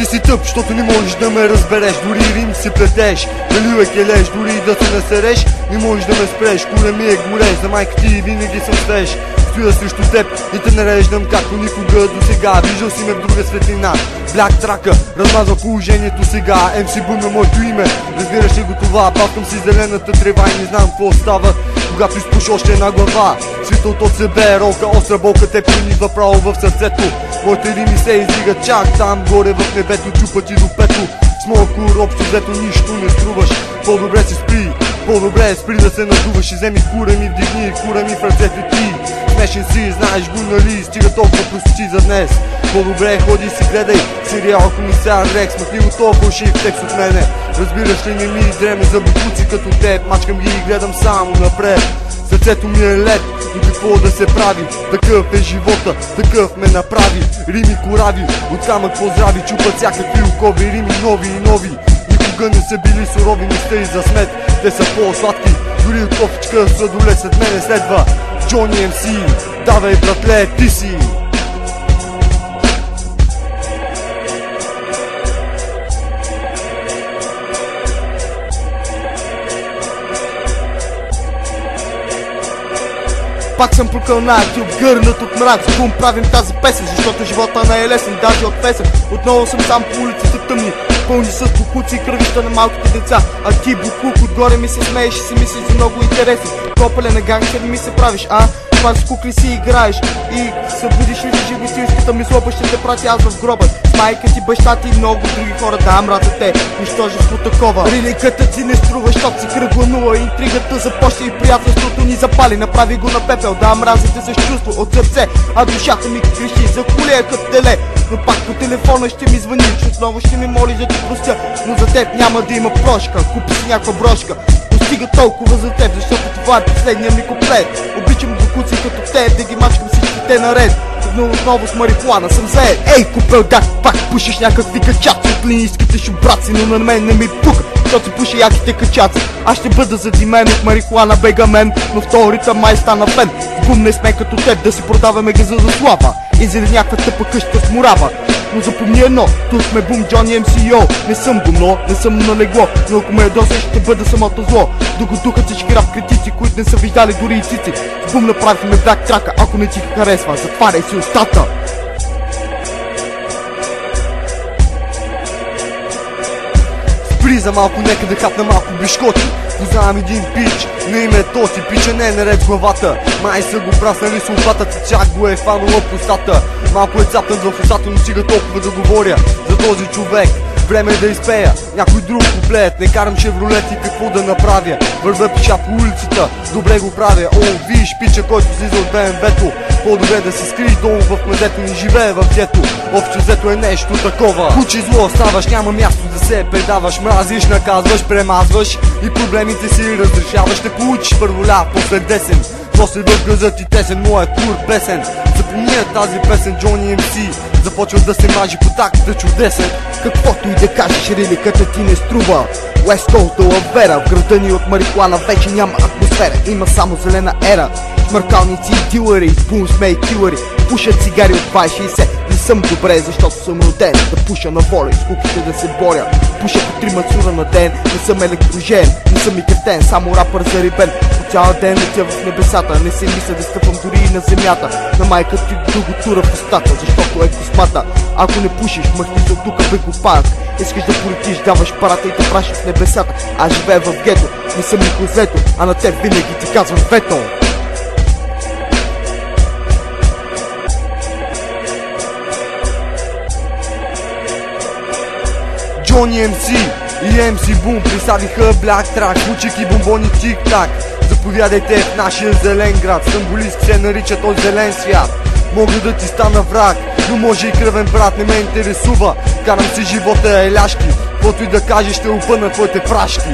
си тъп, защото не можеш да ме разбереш. Дори рим си плетеш, наливай келеш, дори и да се насереш, не можеш да ме спреш. Кура ми е горе, за майка ти винаги съм свеж. Стоя срещу теб и те нареждам както никога до сега. Виждал си ме в друга светлина. Black Tracker размазва положението сега. MC Boom е моето име, разбираш ли го това? Паскам си зелената трева и не знам какво става, когато изпуша още една глава. Свитълът от себе, ролка, остра болка те принизва право в сърцето. Моите рими се издигат чак там горе в небето, чупат ти до пето. С моя кур общо взето нищо не струваш. По-добре си спри, по-добре спри да се надуваш. И вземи кура ми, вдигни кура ми в ръцете ти. Смешен си, знаеш го нали, стига толкова простоти за днес. По-добре ходи си гледай сериал Комисар Рекс, махни го толкова фалшив текст от мене. Разбираш ли, не ми дреме за бутуци като теб, мачкам ги и гледам само напред. Сърцето ми е лед, но какво да се прави? Такъв е живота, такъв ме направи. Рими корави, от камък поздрави, чупат всякакви окови, рими нови и нови. Никога не са били сурови, не сте и за смет, те са по-сладки. Дори от кофичка сладолет след мене следва Johnny MC, давай братле, ти си. Пак съм прокълнат и обгърнат от мрак. За ком правим тази песен, защото живота не е лесен, даже от песен. Отново съм сам по улиците тъмни, пълни с букуци и кръвища на малките деца. А ти букук отгоре ми се смееш и си мислиш за много интересен. Копале на гангстер ми се правиш, пак с кукли си играеш и събудиш ли животинската ми злоба, ще те пратя аз в гроба. С майка ти, баща ти и много други хора, да, мразя те, нищожество такова. Реликата ти не струва, щото си кръгла нула. Интригата започне и приятелството ни запали, направи го на пепел. Да, мразите с чувство от сърце, а душата ми крещи за колея като теле. Но пак по телефона ще ми звъни, че отново ще ми молиш да ти простя. Но за теб няма да има прошка, купи си някаква брошка. Стига толкова за теб, защото това е последния ми куплет. Обичам букуци като те, да ги мачкам всичките наред. Но отново с марихуана съм заед. Ей, купел, да, пак пушиш някакви качаци от линийските шубраци, но на мен не ми пука, защото си пуши яките качаци. Аз ще бъда задимен от марихуана бегамен, но вторица май стана фен. В Бум не сме като теб да си продаваме газа за слава и за някаква тъпа къща с морава. Но запомни едно, тук сме Бум, Johnny MC, не съм гумно, не съм на легло, но ако ме ядоса ще бъда самото зло. Докато духат всички рап критици, които не са виждали дори и цици. С Бум направихме Black Tracker, ако не ти харесва, затваряй си устата. Спри за малко, нека да хапна малко бишкоти. Познавам един пич, на име Тоти, пича не е наред с главата. Май са го праснали с лопатата, чак го е фанала в устата. Малко е цапнат в устата, но стига толкова да говоря за този човек. Време е да изпея някой друг куплет. Не карам шевролет и какво да направя. Вървя пиша по улицата, добре го правя. О, виж пича, който слиза от БМВ-то. По-добре да се скриш долу в мазето, не живее в гето. Общо взето е нещо такова. Кучи зло ставаш, няма място да се предаваш. Мразиш, наказваш, премазваш и проблемите си разрешаваш. Ще получиш първо ляв, после десен, после в гъзът и тесен. Моя кур песен, запомни тази песен. Johnny MC започва да се мажи по тактата чудесен. Каквото и да кажеш, реликата ти не струва. West Coast до Лавера, в града ни от марихуана вече няма атмосфера, има само зелена ера. Шмъркалници и дилъри, Бум сме и килъри, пушат цигари от 2,60. Не съм добре, защото съм роден да пуша на воля и с куките да се боря. Пуша по 3 мацура на ден, не съм електрожен, не съм и кретен, само рапър зарибен. По цял ден летя в небесата, не се мисля да стъпвам дори и на земята. На майка ти друго тура в устата, защото е космата. Ако не пушиш, махни се от тука бе го пак. Искаш да полетиш, даваш парата и те пращаш в небесата. Аз живея в гето, не съм никой злето, а на теб винаги ти казвам вето. Johnny MC и MC Boom представиха Black Track, кучик и бомбони тик-так. Заповядайте в нашия зелен град, Стамбулийски се нарича този зелен свят. Мога да ти стана враг, но може и кръвен брат, не ме интересува. Карам си живота еляшки, каквото и да кажеш ще опъна твоите прашки.